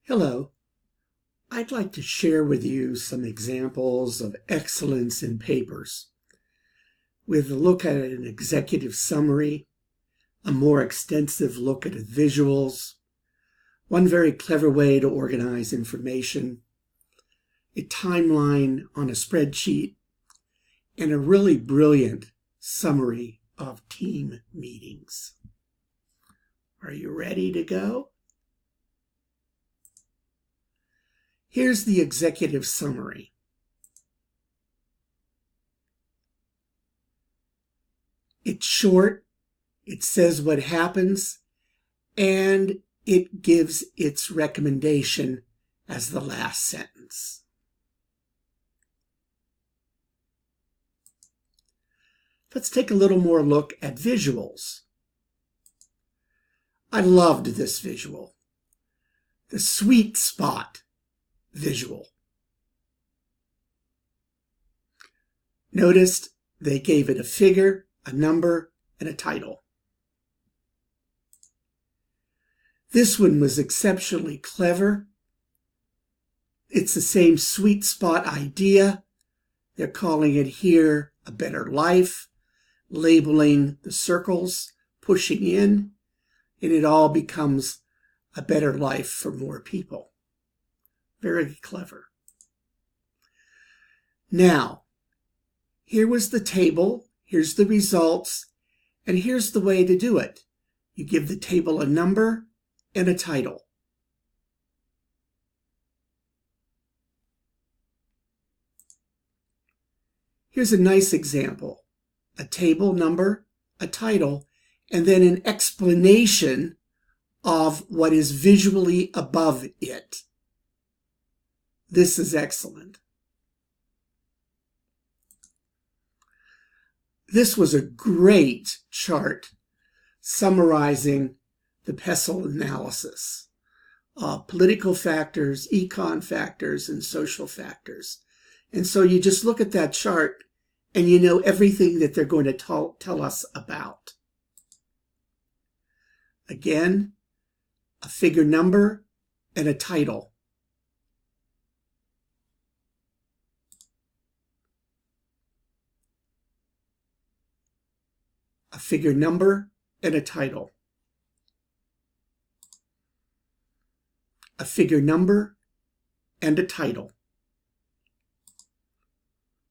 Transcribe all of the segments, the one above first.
Hello. I'd like to share with you some examples of excellence in papers with a look at an executive summary, a more extensive look at the visuals, one very clever way to organize information, a timeline on a spreadsheet, and a really brilliant summary of team meetings. Are you ready to go? Here's the executive summary. It's short, it says what happens, and it gives its recommendation as the last sentence. Let's take a little more look at visuals. I loved this visual. The sweet spot visual. Noticed they gave it a figure, a number, and a title. This one was exceptionally clever. It's the same sweet spot idea. They're calling it here a better life, labeling the circles, pushing in, and it all becomes a better life for more people. Very clever. Now, here was the table, here's the results, and here's the way to do it. You give the table a number and a title. Here's a nice example. A table number, a title, and then an explanation of what is visually above it. This is excellent. This was a great chart summarizing the PESTLE analysis. Political factors, econ factors, and social factors. And so you just look at that chart and you know everything that they're going to tell us about. Again, a figure number and a title. A figure number and a title. A figure number and a title.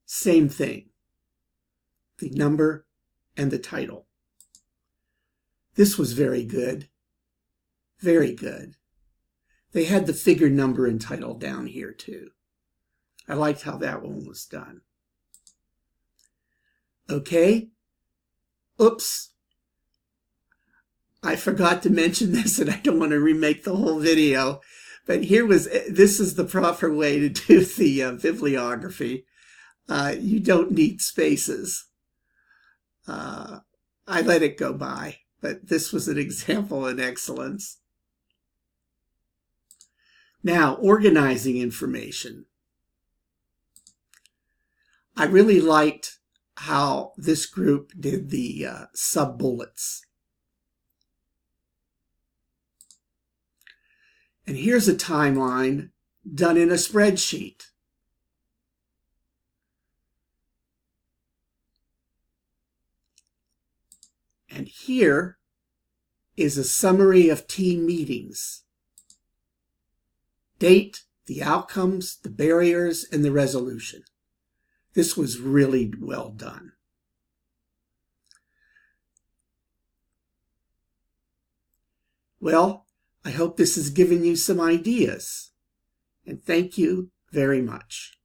Same thing. The number and the title. This was very good. Very good. They had the figure number and title down here too. I liked how that one was done. Okay. Oops. I forgot to mention this, and I don't want to remake the whole video, but this is the proper way to do the bibliography. You don't need spaces. I let it go by, but this was an example in excellence. Now, organizing information. I really liked how this group did the sub-bullets. And here's a timeline done in a spreadsheet. And here is a summary of team meetings. Date, the outcomes, the barriers, and the resolution. This was really well done. Well, I hope this has given you some ideas, and thank you very much.